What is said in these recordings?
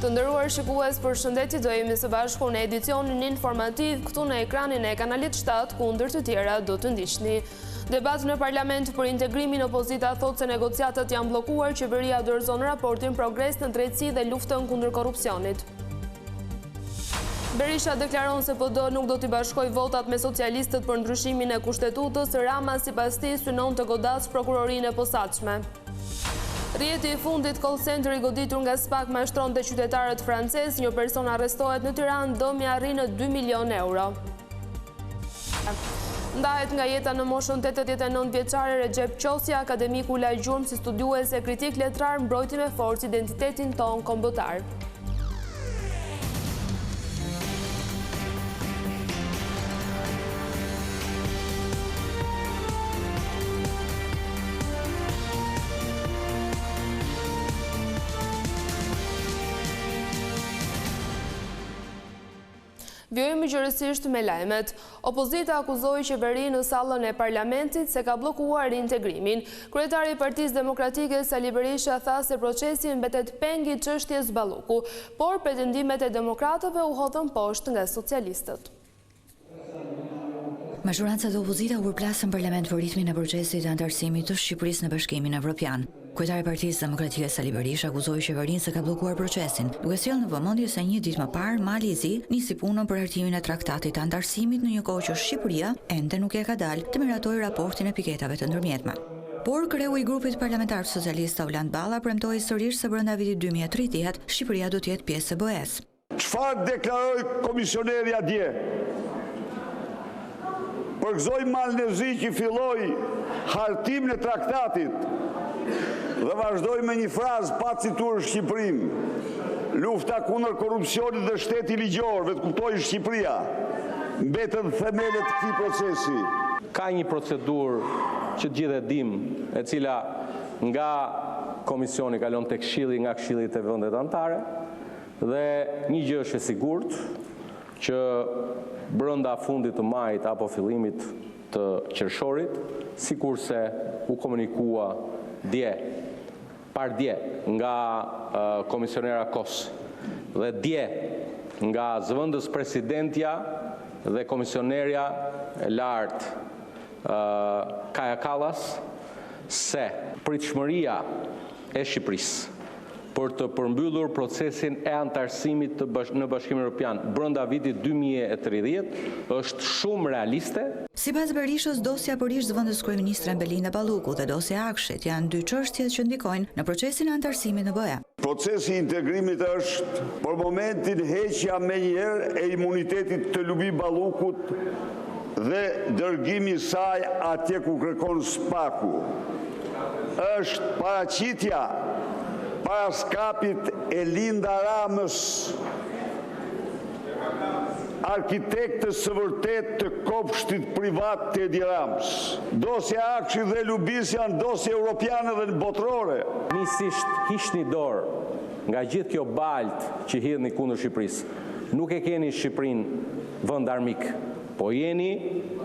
Të nderuar shikues, përshëndetje, do jemi së bashku në edicionin informativ këtu në ekranin e kanalit 7, ku ndër të tjera do të ndiqni. Debat në parlament për integrimin, opozita thotë se negociatat janë bllokuar, qeveria dorëzon raportin Progres në drejtësi dhe luftën kundër korrupsionit. Berisha deklaron se PD nuk do t'i bashkoj votat me socialistët për ndryshimin e kushtetutës, Rama sipas tij synon të godasë prokurorinë e posaçme. Rjeti i fundit call center i goditur nga SPAK mashtron të qytetarët francez, një person arrestohet në Tiranë, dëmi arrin në 2 milion euro. Ndahet nga jeta në moshën 89 vjeçare Recep Qosja, akademiku la gjurmë si studiues e kritik letrar, mbrojti me forcë identitetin ton kombëtar. Vjojmë gjërësisht me lajmet. Opozita akuzoi qeverinë në sallën e parlamentit se ka bllokuar integrimin. Kryetari i Partisë Demokratike Sali Berisha tha se procesi mbetet peng i çështjes Balluku, por pretendimet e demokratëve u hodhën poshtë nga socialistët. Majoranca dhe opozita u përplasën parlament për ritmin e procesit të antarësimit të Shqipërisë në Bashkimin Evropian. Kryetari i Partisë Demokratike Sali Berisha akuzoi qeverinë se ka bllokuar procesin, duke sjellë në vëmendje se një ditë më parë Mali i Zi nisi punën për hartimin e traktatit të antarësimit në një kohë që Shqipëria ende nuk e ka dalë të miratojë raportin e piketave të ndërmjetme. Por kreu i grupit parlamentar socialist Auland Balla premtoi sërish se brenda vitit 2030 Shqipëria do të jetë pjesë e BE-s. Çfarë deklaroi komisioneri atje? Përgëzoi Malnezi që filloi hartimin e traktatit dhe vazhdoi me një frazë pa cituar Shqipërinë. Lufta kundër korrupsionit dhe shteti ligjor, vetë kuptoi Shqipëria, mbetën themelet të këtij procesi. Ka një procedurë që gjithë e dim, e cila nga komisioni kalon tek Këshilli, nga Këshilli te vendet anëtare, dhe një gjë është e sigurt që brenda fundit të majit apo fillimit të qershorit, sikurse u komunikua dje nga komisionera Kos dhe dje nga zëvendës presidentja dhe komisionerja e lartë Kaja Kallas, se pritshmëria e Shqipërisë për të përmbyllur procesin e antarësimit në Bashkimin Evropian brenda vitit 2030 është shumë realiste. Sipas Berishës, dosja për ish zëvendës kryeministre Belinda Balluku dhe dosja Akshit janë dy çështje që ndikojnë në procesin e antarësimit në BE. Procesi i integrimit është për momentin heqja menjëherë e imunitetit të Lubi Ballukut dhe dërgimi i saj atje ku kërkon SPAK-u. Është paraqitja para skapit e Linda Ramës, arkitektës së vërtet të kopshtit privat të Edi Ramës. Dosja Akshi dhe Lubis janë dosje europiane dhe botërore. Nisisht hiqni dorë nga gjithë kjo baltë që hidhni kundër Shqipërisë. Nuk e keni Shqipërinë vend armik, po jeni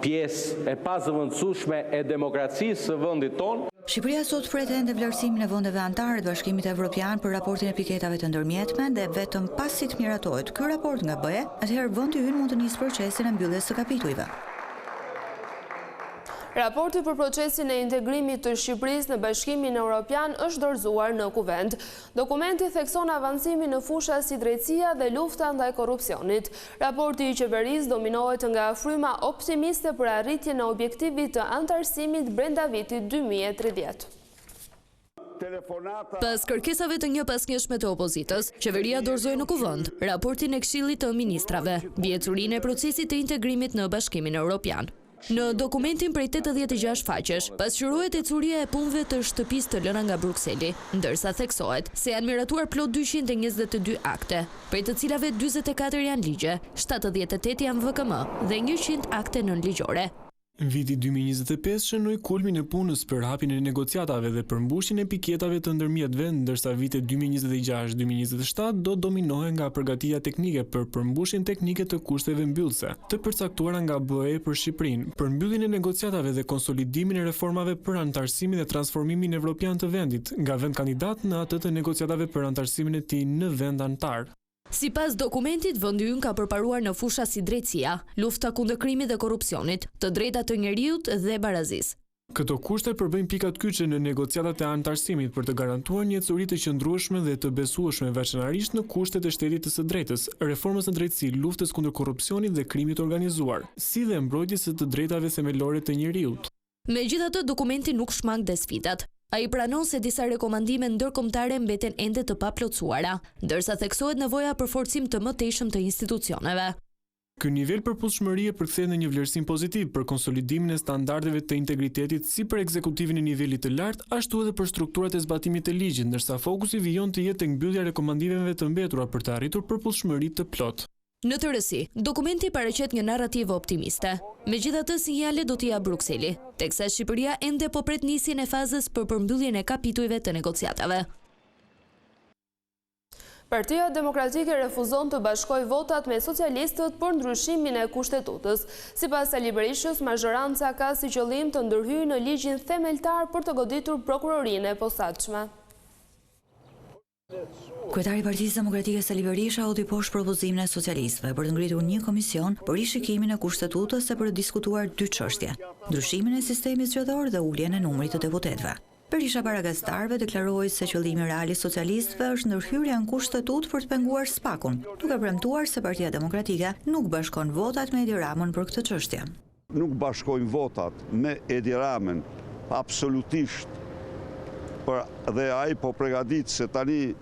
pjesë e pazëvendësueshme e demokracisë së vendit tonë. Shqipëria sot pretende vlerësimin e vendeve anëtare të Bashkimit Evropian për raportin e piketave të ndërmjetme dhe vetëm pasi të miratohet ky raport nga BE, atëherë vendi ynë mund të nisë procesin e mbylljes së kapitujve. Raporti për procesin e integrimit të Shqipërisë në Bashkimin Evropian është dorëzuar në Kuvend. Dokumenti thekson avancimin në fusha si drejtësia dhe lufta ndaj korrupsionit. Raporti i qeverisë dominohet nga fryma optimiste për arritjen e objektivit të antarësimit brenda vitit 2030. Pas kërkesave të njëpasnjëshme të opozitës, qeveria dorëzoi në Kuvend raportin e Këshillit të Ministrave, mbjetësurinë e procesit të integrimit në Bashkimin Evropian. Në dokumentin prej 86 faqesh, pasqyrohet ecuria e punëve të shtëpisë të lëna nga Brukseli, ndërsa theksohet se janë miratuar plot 222 akte, prej të cilave 44 janë ligje, 78 janë VKM dhe 100 akte nënligjore. Viti 2025 shënoi kulmin e punës për hapjen e negociatave dhe përmbushjen e piketave të ndërmjetëve, ndërsa vitet 2026-2027 do dominohen nga përgatitja teknike për përmbushjen teknike të kushteve mbyllëse, të përcaktuara nga BE për Shqipërinë, për mbylljen e negociatave dhe konsolidimin e reformave për anëtarësimin dhe transformimin evropian të vendit, nga vend kandidat në atë të negociatave për anëtarësimin e tij në vend anëtar. Sipas dokumentit, vendi ynë ka përparuar në fusha si drejtësia, lufta kundër krimit dhe korrupsionit, të drejtat të njerëzit dhe barazisë. Këto kushte përbëjnë pikat kyçe në negociatat e anëtarësimit për të garantuar një ecuri të qëndrueshme dhe të besueshme veçanërisht në kushtet e shtetit të së drejtës, reformës në drejtësi, luftës kundër korrupsionit dhe krimit organizuar, si dhe mbrojtjes së të drejtave themelore të njerëzit. Megjithatë, dokumenti nuk shmang dhe sfidat. Ai pranon se disa rekomandime ndërkombëtare mbeten ende të paplotësuara, ndërsa theksohet nevoja për forcim të mëtejshëm të institucioneve. Ky nivel përputhshmërie përkthehet në një vlerësim pozitiv për konsolidimin e standardeve të integritetit si për ekzekutivin e nivelit të lartë, ashtu edhe për strukturat e zbatimit të ligjit, ndërsa fokusi vijon të jetë tek mbyllja e rekomandimeve të mbetura për të arritur përputhshmëri të plotë. Në të rësi, dokumenti paraqet një narrativë optimiste. Megjithatë, sinjale do t'i jap Brukseli, teksa Shqipëria ende po pret nisjen e fazës për përmbylljen e kapitujve të negociatave. Partia Demokratike refuzon të bashkojë votat me socialistët për ndryshimin e kushtetutës. Sipas Sali Berishës, mazhoranca ka si qëllim të ndërhyjë në ligjin themeltar për të goditur prokurorinë e posaçme. Kryetari i Partisë Demokratike Sali Berisha hodhi poshtë propozimin e socialistëve për të ngritur një komision për rishikimin e kushtetutës e për të diskutuar dy çështje: ndryshimin e sistemit zgjedhor dhe uljen e numrit të deputetëve. Berisha para gazetarëve deklaroi se qëllimi real i socialistëve është ndërhyrja në kushtetutë për të penguar SPAK-un, duke premtuar se Partia Demokratike nuk bashkon votat me Edi Ramën për këtë çështje. Nuk bashkojmë votat me Edi Ramën absolutisht, dhe ai po përgatit se tani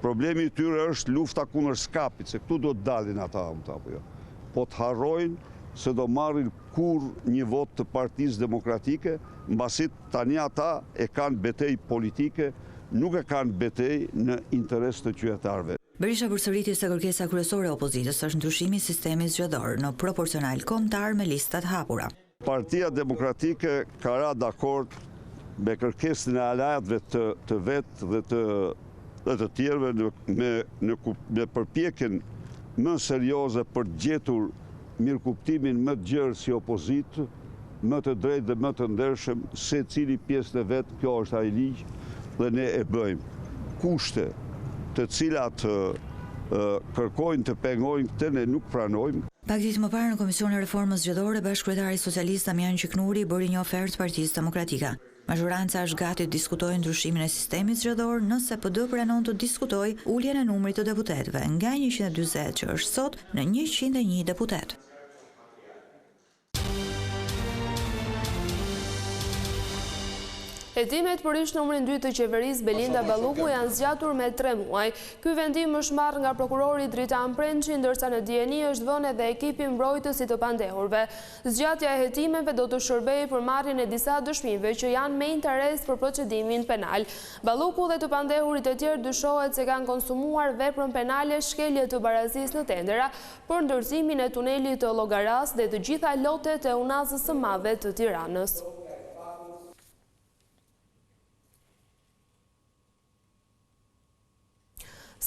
problemi i tyre është lufta kundër skapit, se këtu do të dalin ata apo jo. Po të harrojnë se do marrin kur një vot të Partisë Demokratike, mbasi tani ata e kanë betejë politike, nuk e kanë betejë në interes të qytetarëve. Berisha përsëriti se kërkesa kryesore e opozitës është ndryshimi i sistemit zgjedhor në proporcional kombëtar me listat hapura. Partia Demokratike ka ra dakord me kërkesën e aleatëve të vetë dhe të tjerëve me përpjekjen më serioze për të gjetur mirëkuptimin më të gjerë si opozitë, më të drejtë dhe më të ndershëm, secili pjesën e vet. Kjo është ai ligj dhe ne e bëjmë. Kushte të cilat kërkojnë të pengojnë, këtë ne nuk pranojmë. Pak ditë më parë në Komisionin e Reformës Zgjedhore, bashkëkryetari socialist Damian Gjiknuri bëri një ofertë Partisë Demokratike. Mazhoranca është gati të diskutojë ndryshimin e sistemit zgjedhor nëse PD pranon të diskutojë uljen e numrit të deputetëve nga 140 që është sot në 101 deputet. Hetimet për ish numrin 2 të qeverisë Belinda Balluku janë zgjatur me 3 muaj. Ky vendim është marrë nga prokurori Dritan Prençi, ndërsa në dieni është vënë edhe ekipi mbrojtësi të pandehurve. Zgjatja e hetimeve do të shërbejë për marrjen e disa dëshmive që janë me interes për procedimin penal. Balluku dhe të pandehurit e tjerë dyshohet se kanë konsumuar veprën penale shkelje të barazisë në tendera për ndërtimin e tunelit të Llogaras dhe të gjitha lotet e Unazës së Madhe të Tiranës.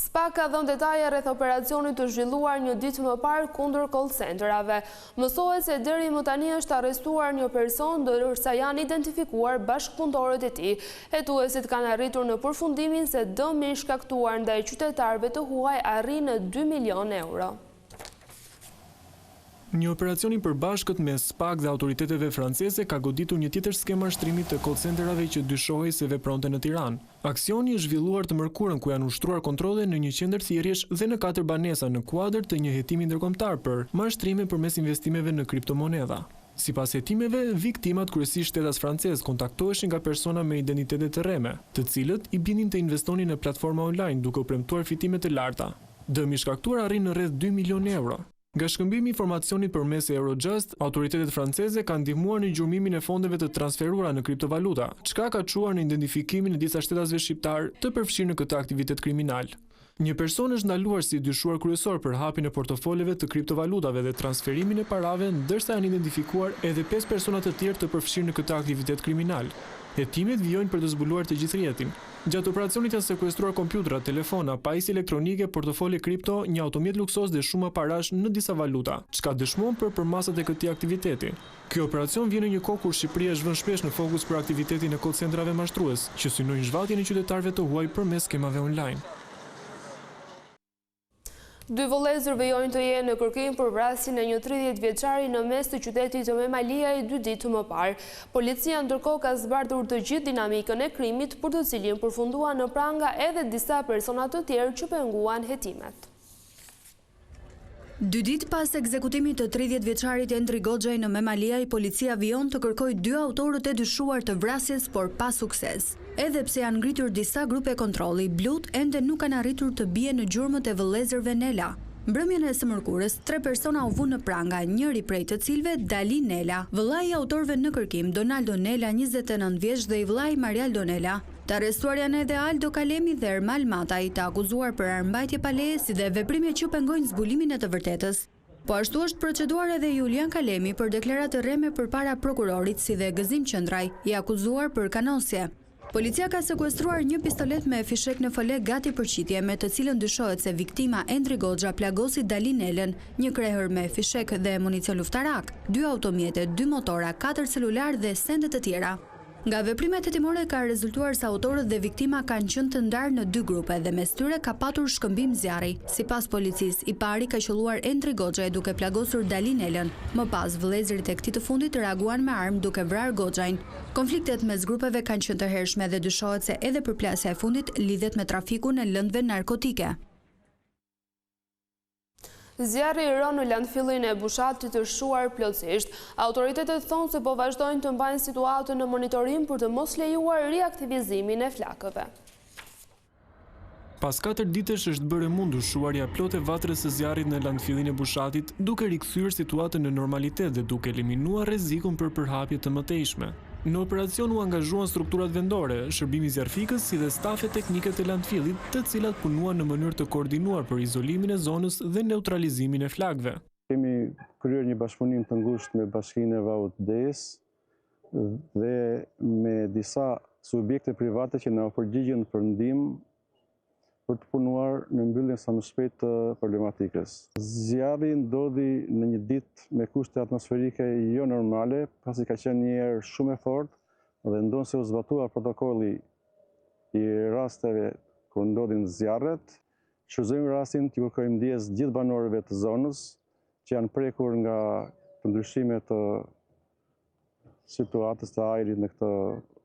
SPAK ka dhënë detaje rreth operacionit të zhvilluar një ditë më parë kundër call centerave. Mësohet se deri më tani është arrestuar një person, ndërsa janë identifikuar bashkëpunëtorët e tij. Hetuesit kanë arritur në përfundimin se dëmi i shkaktuar ndaj qytetarëve të huaj arrin në 2 milion euro. Një operacion i përbashkët me SPAK dhe autoriteteve franceze ka goditur një tjetër skemë mashtrimit të call centerave që dyshohej se vepronte në Tiranë. Aksioni është zhvilluar të mërkurën ku janë ushtruar kontrolle në një qendër thirrjesh dhe në 4 banesa në kuadër të një hetimi ndërkombëtar për mashtrime përmes investimeve në kriptomonedha. Sipas hetimeve, viktimat kryesisht shtetas francez kontaktoheshin nga persona me identitete të rreme, të cilët i bindin të investonin në platforma online duke u premtuar fitime të larta. Dëmi i shkaktuar arrin në rreth 2 milion euro. Nga shkëmbimi i informacionit përmes Eurojust, autoritetet franceze kanë ndihmuar në gjurmimin e fondeve të transferuara në kriptovaluta, çka ka çuar në identifikimin e disa shtetasve shqiptar të përfshirë në këtë aktivitet kriminal. Një person është ndaluar si dyshuar kryesor për hapjen e portofoleve të kriptovalutave dhe transferimin e parave, ndërsa janë identifikuar edhe 5 persona të tjerë të përfshirë në këtë aktivitet kriminal. Hetimet vijojnë për të zbuluar të gjithë rrjetin. Gjatë operacionit janë sekuestruar kompjutera, telefona, pajisje elektronike, portofole kripto, një automjet luksos dhe shumë parash në disa valuta, çka dëshmon për përmasat e këtij aktiviteti. Ky operacion vjen në një kohë kur Shqipëria është vënë shpesh në fokus për aktivitetin e call centrave mashtrues, që synojnë zhvatjen e qytetarëve të huaj përmes skemave online. 2 vëllezër vijojnë të jenë në kërkim për vrasjen e një 30 vjeçari në mes të qytetit të Memaliaj 2 ditë më parë. Policia ndërkohë ka zbardhur të gjithë dinamikën e krimit, për të cilin përfunduan në pranga edhe disa persona të tjerë që penguan hetimet. 2 ditë pas ekzekutimit të 30 vjeçarit Endri Goxhaj në Memaliaj, policia vijon të kërkojë 2 autorët e dyshuar të vrasjes, por pa sukses. Edhe pse janë ngritur disa grupe kontrolli, blut ende nuk kanë arritur të bie në gjurmët e vëllezërve Nela. Mbrëmjen e së mërkurës, 3 persona u vunë në pranga, njëri prej të cilëve Dali Nela, vëllai i autorëve në kërkim, Donaldo Nela, 29 vjeç dhe i vllai Marialdo Nela. Të arrestuar janë edhe Aldo Kalemi dhe Ermal Mataj, të akuzuar për armbajtje pa leje si dhe veprime që pengojnë zbulimin e të vërtetës. Po ashtu është proceduar edhe Julian Kalemi për deklaratë rreme përpara prokurorit si dhe Gëzim Qëndraj, i akuzuar për kanosje. Policia ka sekuestruar një pistolet me fishek në fole gati për qitje, me të cilën dyshohet se viktima Endri Goxha plagosi Dali Nelën, një krehër me fishek dhe municion luftarak, 2 automjete, 2 motora, 4 celular dhe sende të tjera. Nga veprimet hetimore ka rezultuar se autorët dhe viktima kanë qenë të ndarë në 2 grupe dhe mes tyre ka patur shkëmbim zjarri. Sipas policisë, i pari ka qelluar Endri Goxhaj duke plagosur Dali Nelën. Më pas, vëllezërit e këtij të fundit reaguan me armë duke vrarë Goxhajin. Konfliktet mes grupeve kanë qenë të hershme dhe dyshohet se edhe përplasja e fundit lidhet me trafikun e lëndëve narkotike. Zjarri i rënë në landfillin e Bushatit të shuar plotësisht. Autoritetet thonë se po vazhdojnë të mbajnë situatën në monitorim për të mos lejuar riaktivizimin e flakëve. Pas 4 ditësh është bërë mundur shuarja plot e vatrës së zjarrit në landfillin e Bushatit, duke rikthyer situatën në normalitet dhe duke eliminuar rrezikun për përhapje të mëtejshme. Në operacion u angazhuan strukturat vendore, shërbimi zjarfikës si dhe stafe teknike të landfillit, të cilat punuan në mënyrë të koordinuar për izolimin e zonës dhe neutralizimin e flakëve. Kemi kryer një bashkëpunim të ngushtë me Bashkinë e Vaut-Des dhe me disa subjekte private që na përgjigjen për ndihmë për të punuar në mbylljen sa më shpejt të problematikës. Zjarri ndodhi në një ditë me kushte atmosferike jo normale, pasi ka qenë një erë shumë e fortë dhe ndonë se u zbatua protokolli i rasteve ku ndodhin zjarret. Shfrytëzojmë rastin të kërkojmë ndjes gjithë banorëve të zonës që janë prekur nga ndryshimet të situatës të ajrit në këtë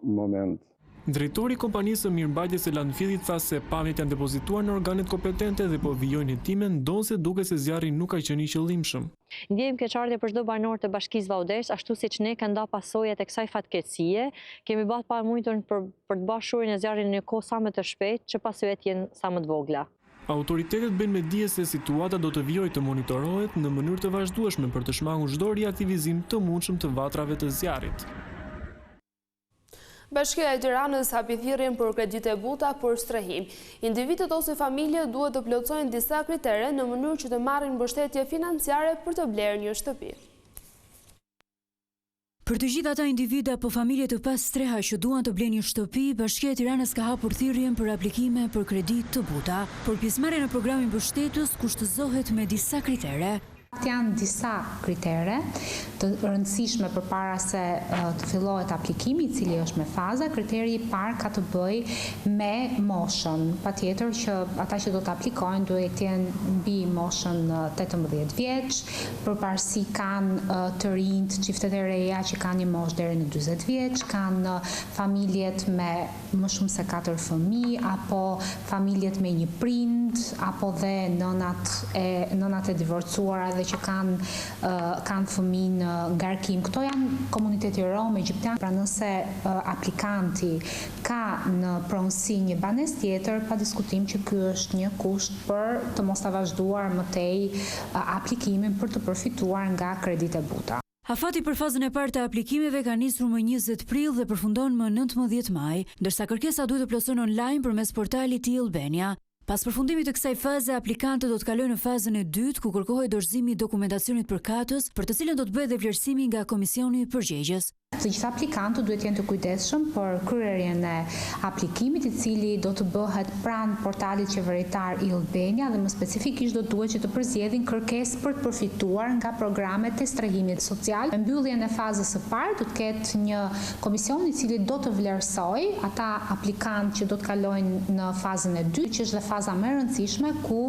moment. Drejtori i kompanisë së mirëmbajtjes së landfillit tha se pamjet janë depozituar në organet kompetente dhe po vijojnë hetime, ndonse duket se zjarri nuk ka qenë i qëllimshëm. Ndjejmë keqardhje për çdo banor të Bashkisë Vaut-Des, ashtu siç ne kanë nda pasojat e kësaj fatkeqësie. Kemi bërë pamujtur për të bërë shurjen e zjarrit në një kohë sa më të shpejtë, që pasojat jenë sa më të vogla. Autoritetet bëjnë me dije se situata do të vijojë të monitorohet në mënyrë të vazhdueshme për të shmangur çdo riaktivizim të mundshëm të vatrave të zjarrit. Bashkia e Tiranës hapi thirrjen për kredite buta për strehim. Individët ose familje duhet të plotësojnë disa kritere në mënyrë që të marrin mbështetje financiare për të blerë një shtëpi. Për të gjithë ata individa apo familje të pas streha që duan të blenë një shtëpi, Bashkia e Tiranës ka hapur thirrjen për aplikime për kredit të buta, por pjesëmarrja në programin mbështetjes kushtëzohet me disa kritere. Janë disa kritere të rëndësishme përpara se të fillohet aplikimi, i cili është me faza. Kriteri i parë ka të bëjë me moshën. Patjetër që ata që do të aplikojnë duhet të jenë mbi moshën 18 vjeç, përparësi kanë të rinjt, çiftet e reja që kanë një moshë deri në 40 vjeç, kanë familjet me më shumë se 4 fëmijë, apo familjet me një prind, apo dhe nënat e divorcuara dhe që kanë fëmijë në ngarkim. Këto janë komuniteti rom egjiptian. Pra nëse aplikanti ka në pronësi një banesë tjetër, pa diskutim që ky është një kusht për të mos ta vazhduar më tej aplikimin për të përfituar nga kredite buta. Afati për fazën e parë të aplikimeve ka nisur më 20 prill dhe përfundon më 19 maj, ndërsa kërkesa duhet të plotësohen online përmes portalit i Albania. Pas përfundimit të kësaj faze, aplikantët do të kalojnë në fazën e dytë, ku kërkohet dorëzimi i dokumentacionit përkatës, për të cilën do të bëhet dhe vlerësimi nga Komisioni i Përgjegjës. Të gjithë aplikantët duhet jenë të kujdesshëm për kryerjen e aplikimit, i cili do të bëhet pranë portalit qeveritar i Albania dhe më specifikisht do duhet që të përzjedhin kërkesë për të përfituar nga programet e strehimit social. Në mbylljen e fazës së parë do të ketë një komision i cili do të vlerësoj ata aplikantë që do të kalojnë në fazën e dytë, që është dhe faza më e rëndësishme ku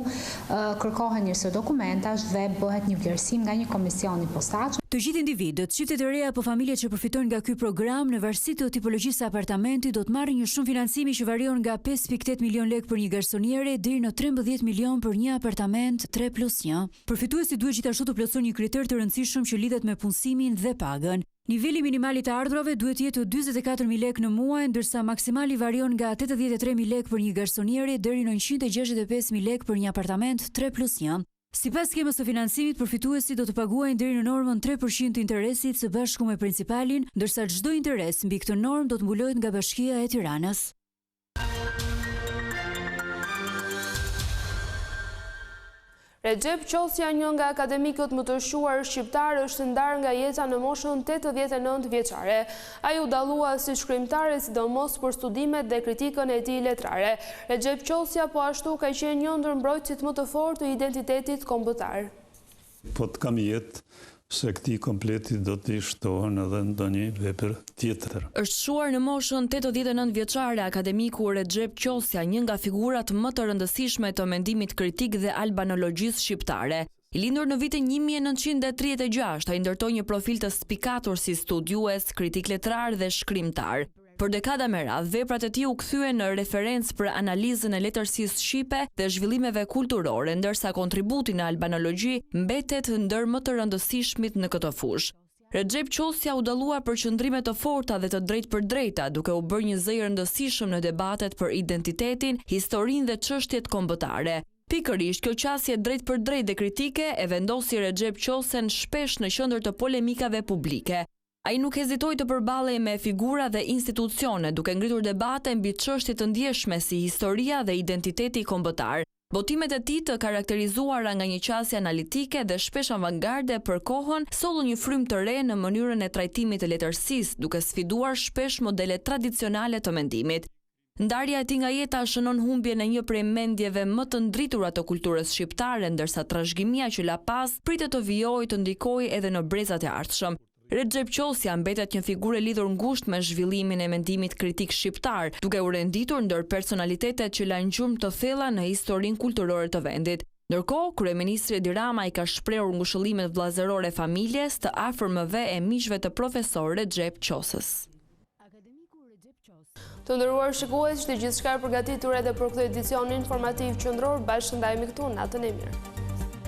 kërkohen njësë dokumentash dhe bëhet një vlerësim nga një komision i posaçëm. Të gjithë individët, çiftet e reja apo familjet që përfitojnë nga ky program në varësi të tipologjisë së apartamentit do të marrin një shumë financimi që varion nga 5.8 milion lekë për një garsoniere deri në 13 milion për një apartament 3+1. Përfituesi duhet gjithashtu të plotësojë një kriter të rëndësishëm që lidhet me punësimin dhe pagën. Niveli minimali të ardhurave duhet jetë 44.000 lekë në muaj, ndërsa maksimali varion nga 83.000 lekë për një garsoniere deri në 165.000 lekë për një apartament 3+1. Sipas skemës së financimit, përfituesi do të paguajnë deri në normën 3% të interesit së bashku me principalin, ndërsa çdo interes mbi këtë normë do të mbulohet nga Bashkia e Tiranës. Recep Qosja, një nga akademikët më të shuar shqiptar, është ndarë nga jeta në moshën 89 vjeçare. Ai u dallua si shkrimtare, sidomos për studimet dhe kritikën e tij letrare. Recep Qosja po ashtu ka qenë një ndër mbrojtësit më të fortë të identitetit kombëtar. Po të kam jetë se këti kompleti do t'i shtohen edhe ndonjë vepër tjetër. Është shuar në moshën 89 vjeçare akademiku Recep Qosja, një nga figurat më të rëndësishme të mendimit kritik dhe albanologjisë shqiptare. I lindur në vitin 1936, ai ndërtoi një profil të spikatur si studiues, kritik letrar dhe shkrimtar. Për dekada me radhë, veprat e tij u kthyen në referencë për analizën e letërsisë shqipe dhe zhvillimeve kulturore, ndërsa kontributi në albanologji mbetet ndër më të rëndësishmit në këtë fushë. Recep Qosja u dallua për qëndrime të forta dhe të drejtë për drejta, duke u bërë një zë i rëndësishëm në debatet për identitetin, historinë dhe çështjet kombëtare. Pikërisht, kjo qasje drejt për drejt dhe kritike e vendosi Recep Qosjen shpesh në qendër të polemikave publike. Ai nuk hezitoi të përballej me figura dhe institucione, duke ngritur debate mbi çështje të ndjeshme si historia dhe identiteti kombëtar. Botimet e tij të karakterizuara nga një qasje analitike dhe shpesh avangarde për kohën sollën një frym të re në mënyrën e trajtimit të letërsisë, duke sfiduar shpesh modele tradicionale të mendimit. Ndarja e tij nga jeta shënon humbjen e një prej mendjeve më të ndritura të kulturës shqiptare, ndërsa trashëgimia që la pas pritet të vijojë të ndikojë edhe në brezat e ardhshëm. Recep Qosja mbetet një figurë e lidhur ngushtë me zhvillimin e mendimit kritik shqiptar, duke u renditur ndër personalitetet që lanë gjurmë të thella në historinë kulturore të vendit. Ndërkohë, kryeministri Edi Rama i ka shprehur ngushëllimet vëllazërore familjes, të afërmëve e miqve të profesor Recep Qosës. Të nderuar shikues, ishte gjithçka e përgatitur edhe për këtë edicion informativ qendror. Bashkë ndajemi këtu, natën e mirë.